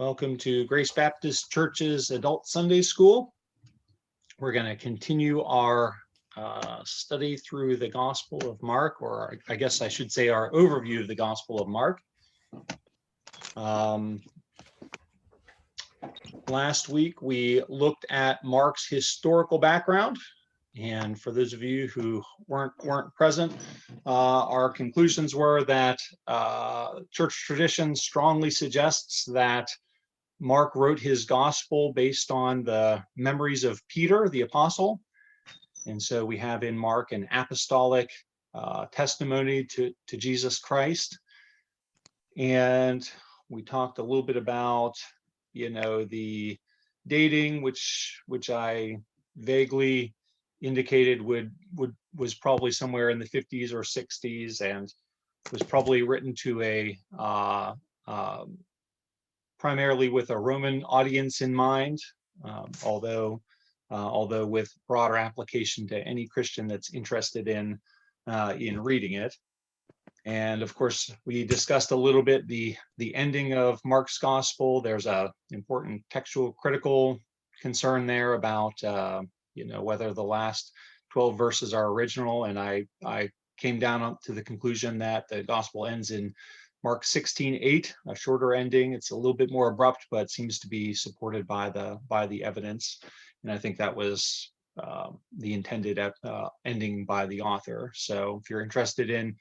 Welcome to Grace Baptist Church's Adult Sunday School. We're going to continue our study through the Gospel of Mark, or I guess I should say our overview of the Gospel of Mark. Last week we looked at Mark's historical background, and for those of you who weren't present, our conclusions were that church tradition strongly suggests that Mark wrote his gospel based on the memories of Peter, the apostle. And so we have in Mark an apostolic testimony to Jesus Christ. And we talked a little bit about, the dating, which I vaguely indicated was probably somewhere in the 50s or 60s, and was probably written to a primarily with a Roman audience in mind, although with broader application to any Christian that's interested in reading it. And of course, we discussed a little bit the ending of Mark's gospel. There's a important textual critical concern there about whether the last 12 verses are original, and I came down to the conclusion that the gospel ends in Mark 16:8, a shorter ending. It's a little bit more abrupt, but seems to be supported by the evidence. And I think that was the intended ending by the author. So if you're interested in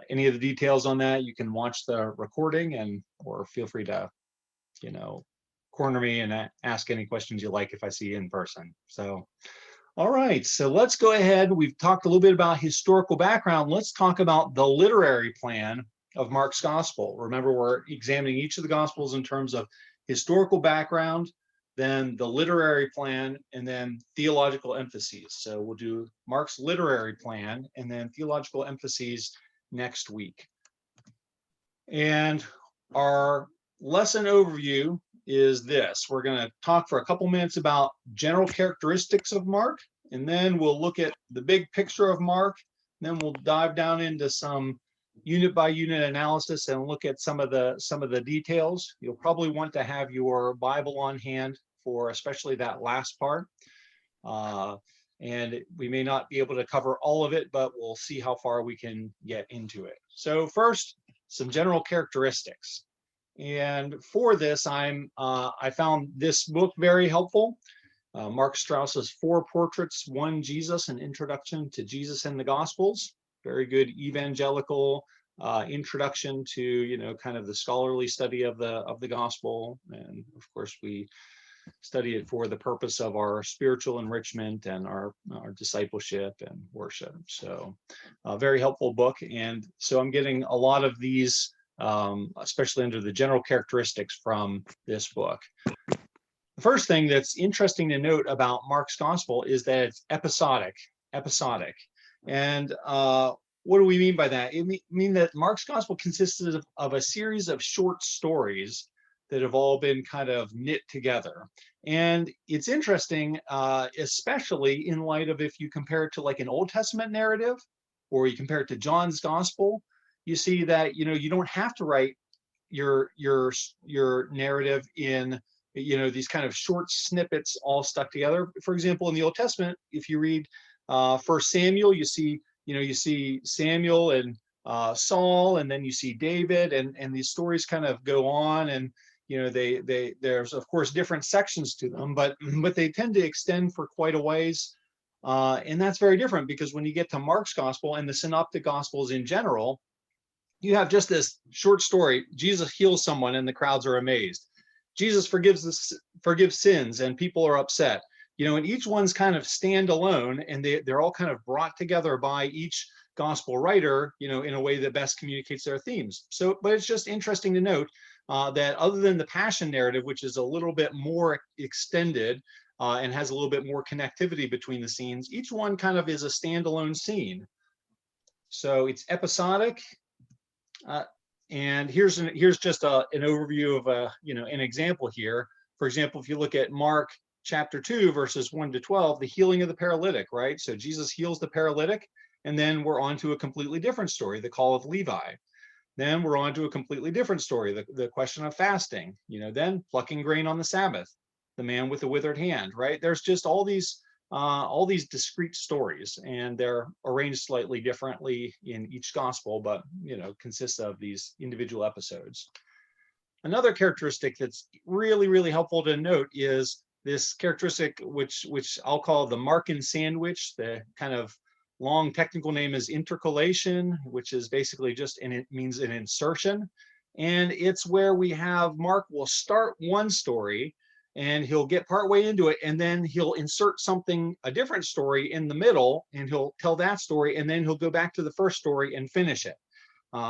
any of the details on that, you can watch the recording or feel free to, corner me and ask any questions you like if I see you in person. So, all right, so let's go ahead. We've talked a little bit about historical background. Let's talk about the literary plan of Mark's gospel. Remember, we're examining each of the gospels in terms of historical background, then the literary plan, and then theological emphases. So we'll do Mark's literary plan and then theological emphases next week. And our lesson overview is this. We're going to talk for a couple minutes about general characteristics of Mark, and then we'll look at the big picture of Mark. Then we'll dive down into some unit by unit analysis and look at some of the details. You'll probably want to have your Bible on hand for especially that last part. And we may not be able to cover all of it, but we'll see how far we can get into it. So first, some general characteristics. And for this, I found this book very helpful. Mark Strauss's 4 Portraits, One Jesus, an Introduction to Jesus and the Gospels. Very good evangelical introduction to kind of the scholarly study of the gospel. And of course, we study it for the purpose of our spiritual enrichment and our discipleship and worship. So a very helpful book. And so I'm getting a lot of these, especially under the general characteristics from this book. The first thing that's interesting to note about Mark's gospel is that it's episodic. And what do we mean by that? It mean that Mark's gospel consists of a series of short stories that have all been kind of knit together. And it's interesting, especially in light of if you compare it to like an Old Testament narrative, or you compare it to John's gospel, you see that, you don't have to write your narrative in, these kind of short snippets all stuck together. For example, in the Old Testament, if you read 1 Samuel, you see Samuel and Saul, and then you see David, and these stories kind of go on, and there's of course different sections to them, but they tend to extend for quite a ways, and that's very different because when you get to Mark's gospel and the synoptic gospels in general, you have just this short story. Jesus heals someone and the crowds are amazed. Jesus forgives sins and people are upset. And each one's kind of standalone, and they're all kind of brought together by each gospel writer, in a way that best communicates their themes. So, but it's just interesting to note that other than the Passion narrative, which is a little bit more extended and has a little bit more connectivity between the scenes, each one kind of is a standalone scene. So it's episodic. And here's just an overview of an example here. For example, if you look at Mark chapter 2, verses 1 to 12, the healing of the paralytic, right? So Jesus heals the paralytic, and then we're on to a completely different story, the call of Levi. Then we're on to a completely different story, the question of fasting, then plucking grain on the Sabbath, the man with the withered hand, right? There's just all these discrete stories, and they're arranged slightly differently in each gospel, but consists of these individual episodes. Another characteristic that's really, really helpful to note is this characteristic, which I'll call the Markan sandwich. The kind of long technical name is intercalation, which is basically just, and it means an insertion. And it's where we have Mark will start one story and he'll get partway into it, and then he'll insert something, a different story in the middle, and he'll tell that story, and then he'll go back to the first story and finish it.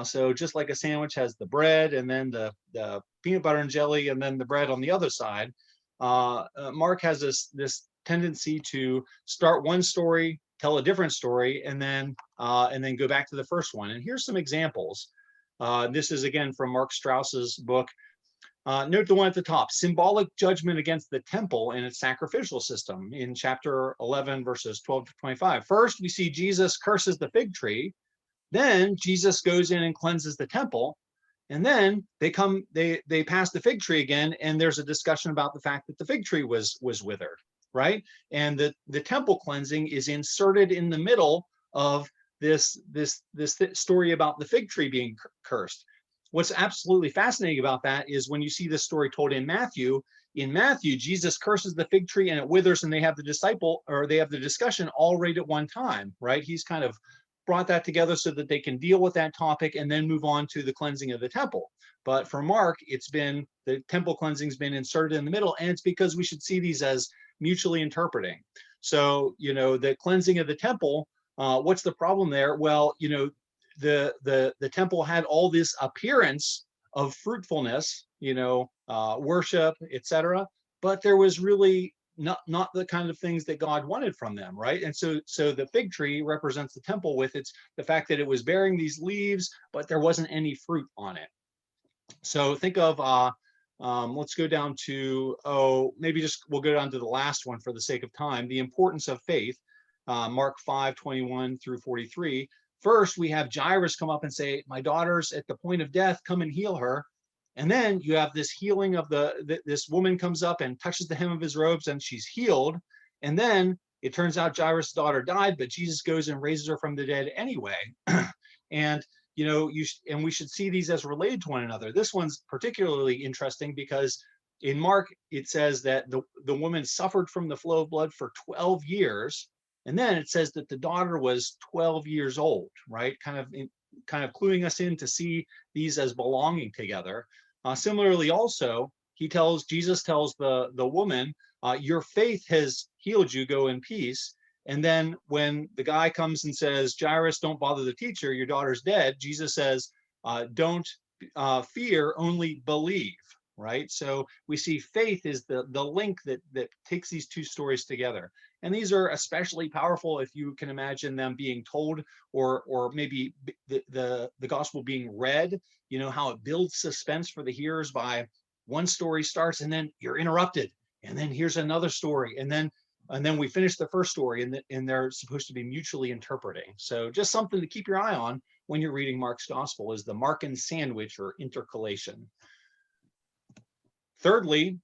So just like a sandwich has the bread and then the peanut butter and jelly and then the bread on the other side, Mark has this tendency to start one story, tell a different story, and then go back to the first one. And here's some examples. This is again from Mark Strauss's book. Note the one at the top, symbolic judgment against the temple and its sacrificial system in chapter 11, verses 12 to 25. First, we see Jesus curses the fig tree. Then Jesus goes in and cleanses the temple. And then they pass the fig tree again, and there's a discussion about the fact that the fig tree was withered, right? And the temple cleansing is inserted in the middle of this story about the fig tree being cursed. What's absolutely fascinating about that is when you see this story told in Matthew, Jesus curses the fig tree and it withers, and they have the discussion all right at one time, right? He's kind of brought that together so that they can deal with that topic and then move on to the cleansing of the temple. But for Mark, the temple cleansing's been inserted in the middle, and it's because we should see these as mutually interpreting. So, the cleansing of the temple, what's the problem there? Well, the temple had all this appearance of fruitfulness, worship, etc., but there was really not the kind of things that God wanted from them, right? And so the fig tree represents the temple with the fact that it was bearing these leaves, but there wasn't any fruit on it. So think of let's go down to we'll go down to the last one for the sake of time, the importance of faith. Mark 5:21 through 43. First, we have Jairus come up and say, my daughter's at the point of death, come and heal her. And then you have this healing of this woman comes up and touches the hem of his robes, and she's healed. And then it turns out Jairus' daughter died, but Jesus goes and raises her from the dead anyway. And and we should see these as related to one another. This one's particularly interesting because in Mark it says that the woman suffered from the flow of blood for 12 years. And then it says that the daughter was 12 years old, right? Kind of cluing us in to see these as belonging together. Similarly, also, Jesus tells the woman, your faith has healed you, go in peace. And then when the guy comes and says, Jairus, don't bother the teacher, your daughter's dead, Jesus says, don't fear, only believe, right? So we see faith is the link that takes these two stories together. And these are especially powerful if you can imagine them being told, or maybe the gospel being read, how it builds suspense for the hearers by one story starts and then you're interrupted. And then here's another story. And then we finish the first story, and they're supposed to be mutually interpreting. So just something to keep your eye on when you're reading Mark's gospel is the Markan sandwich or intercalation. Thirdly,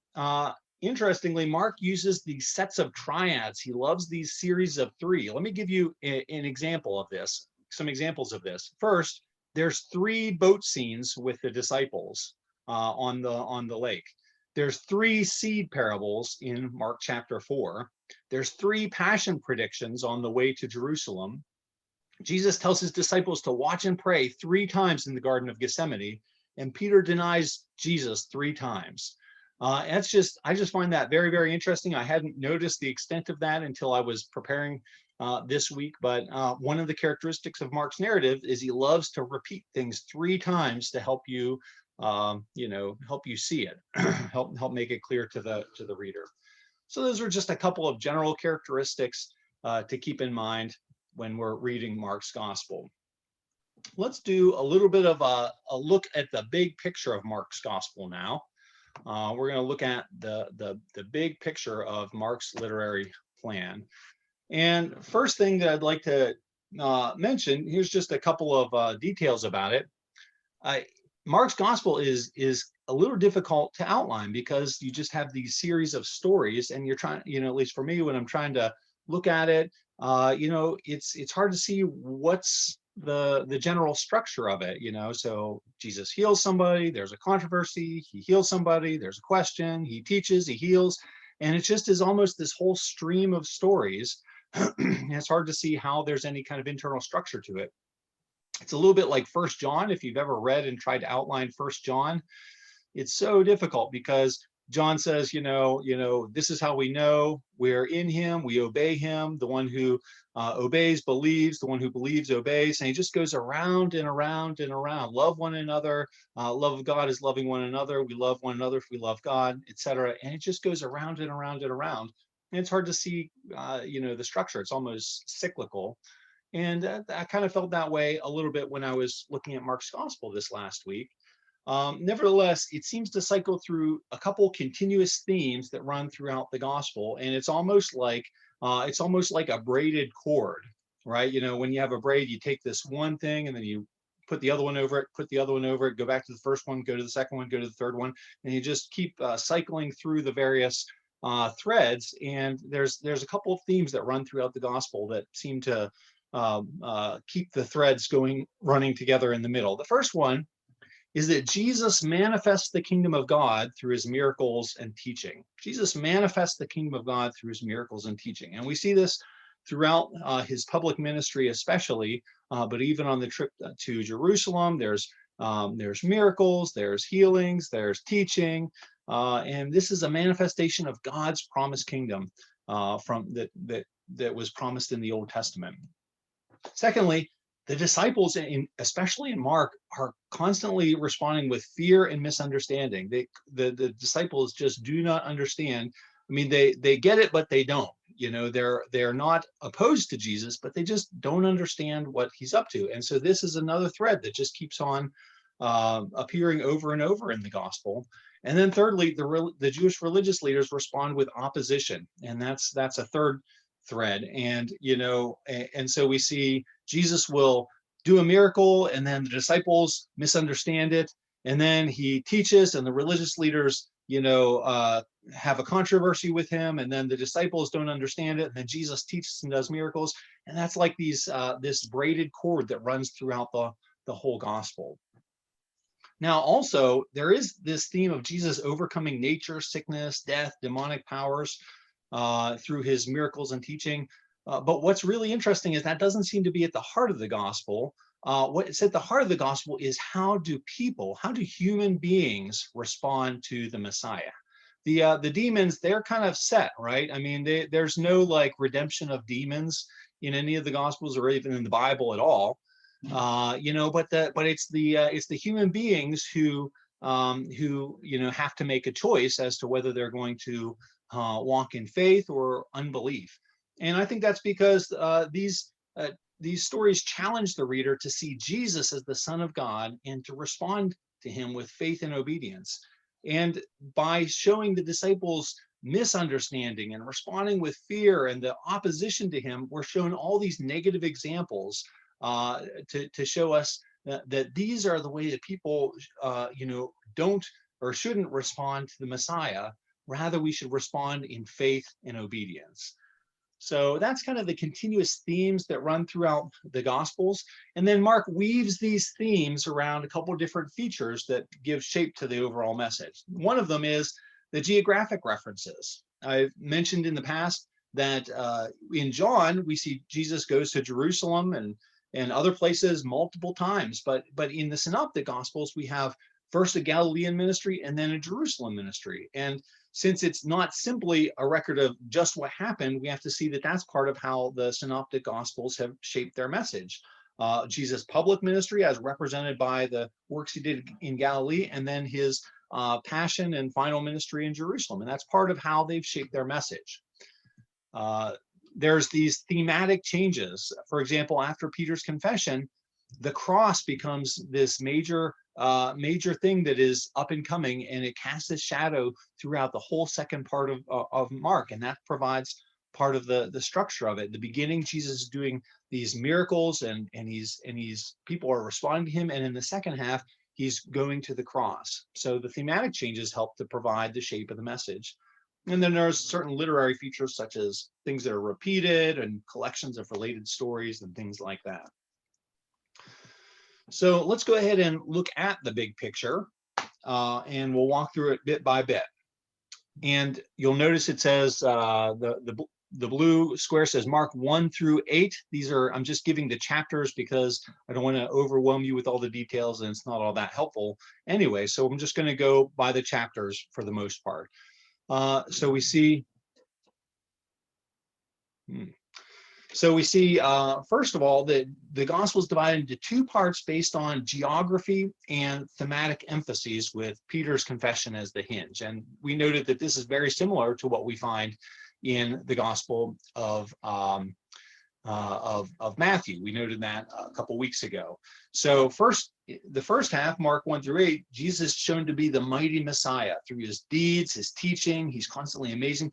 interestingly, Mark uses these sets of triads. He loves these series of three. Let me give you an example of this, some examples of this. First, there's 3 boat scenes with the disciples on the lake. There's 3 seed parables in Mark chapter 4. There's 3 passion predictions on the way to Jerusalem. Jesus tells his disciples to watch and pray 3 times in the Garden of Gethsemane, and Peter denies Jesus 3 times. I just find that very, very interesting. I hadn't noticed the extent of that until I was preparing this week, but one of the characteristics of Mark's narrative is he loves to repeat things 3 times to help you, help you see it, help make it clear to the reader. So those are just a couple of general characteristics to keep in mind when we're reading Mark's gospel. Let's do a little bit of a look at the big picture of Mark's gospel now. We're going to look at the big picture of Mark's literary plan. And first thing that I'd like to mention, here's just a couple of details about it. I, Mark's gospel is a little difficult to outline because you just have these series of stories, and you're trying, at least for me, when I'm trying to look at it, it's hard to see what's the general structure of it. So Jesus heals somebody, there's a controversy, he heals somebody, there's a question, he teaches, he heals, and it just is almost this whole stream of stories. It's hard to see how there's any kind of internal structure to it. It's a little bit like First John. If you've ever read and tried to outline First John, it's so difficult because John says, this is how we know we're in him, we obey him. The one who obeys believes, the one who believes obeys, and he just goes around and around and around. Love one another. Love of God is loving one another. We love one another if we love God, etc. And it just goes around and around and around. And it's hard to see, the structure. It's almost cyclical. And I kind of felt that way a little bit when I was looking at Mark's gospel this last week. Nevertheless, it seems to cycle through a couple continuous themes that run throughout the gospel, and it's almost like a braided cord, right? When you have a braid, you take this one thing and then you put the other one over it, put the other one over it, go back to the first one, go to the second one, go to the third one, and you just keep cycling through the various threads. And there's a couple of themes that run throughout the gospel that seem to keep the threads running together in the middle. The first one is that Jesus manifests the kingdom of God through his miracles and teaching. Jesus manifests the kingdom of God through his miracles and teaching. And we see this throughout his public ministry, especially, but even on the trip to Jerusalem, there's miracles, there's healings, there's teaching, and this is a manifestation of God's promised kingdom that was promised in the Old Testament. Secondly, the disciples, especially in Mark, are constantly responding with fear and misunderstanding. The disciples just do not understand. I mean, they get it, but they don't. They're not opposed to Jesus, but they just don't understand what he's up to. And so this is another thread that just keeps on appearing over and over in the gospel. And then thirdly, the Jewish religious leaders respond with opposition, and that's a third thread. And so we see Jesus will do a miracle, and then the disciples misunderstand it, and then he teaches, and the religious leaders have a controversy with him, and then the disciples don't understand it, and then Jesus teaches and does miracles. And that's like this braided cord that runs throughout the whole gospel. Now, also, there is this theme of Jesus overcoming nature, sickness, death, demonic powers through his miracles and teaching. But what's really interesting is that doesn't seem to be at the heart of the gospel. What's at the heart of the gospel is how do human beings respond to the Messiah? The demons, they're kind of set, right? I mean, there's no like redemption of demons in any of the gospels or even in the Bible at all. But it's the human beings who have to make a choice as to whether they're going to walk in faith or unbelief. And I think that's because these stories challenge the reader to see Jesus as the Son of God and to respond to him with faith and obedience. And by showing the disciples misunderstanding and responding with fear and the opposition to him, we're shown all these negative examples to show us that these are the way that people, don't or shouldn't respond to the Messiah. Rather, we should respond in faith and obedience. So that's kind of the continuous themes that run throughout the Gospels. And then Mark weaves these themes around a couple of different features that give shape to the overall message. One of them is the geographic references. I've mentioned in the past that in John, we see Jesus goes to Jerusalem and other places multiple times. But in the Synoptic Gospels, we have first a Galilean ministry and then a Jerusalem ministry. And since it's not simply a record of just what happened, we have to see that that's part of how the Synoptic Gospels have shaped their message. Jesus' public ministry as represented by the works he did in Galilee, and then his passion and final ministry in Jerusalem. And that's part of how they've shaped their message. There's these thematic changes. For example, after Peter's confession, the cross becomes this major thing that is up and coming, and it casts a shadow throughout the whole second part of Mark, and that provides part of the structure of it. The beginning, Jesus is doing these miracles, and people are responding to him, and in the second half, he's going to the cross. So the thematic changes help to provide the shape of the message. And then there's certain literary features such as things that are repeated and collections of related stories and things like that. So let's go ahead and look at the big picture, and we'll walk through it bit by bit. And you'll notice it says the blue square says Mark 1 through 8. These are, I'm just giving the chapters because I don't want to overwhelm you with all the details and it's not all that helpful anyway. So I'm just going to go by the chapters for the most part. So we see, first of all, that the gospel is divided into two parts based on geography and thematic emphases, with Peter's confession as the hinge. And we noted that this is very similar to what we find in the gospel of Matthew. We noted that a couple weeks ago. So the first half, Mark 1 through 8, Jesus is shown to be the mighty Messiah through his deeds, his teaching. He's constantly amazing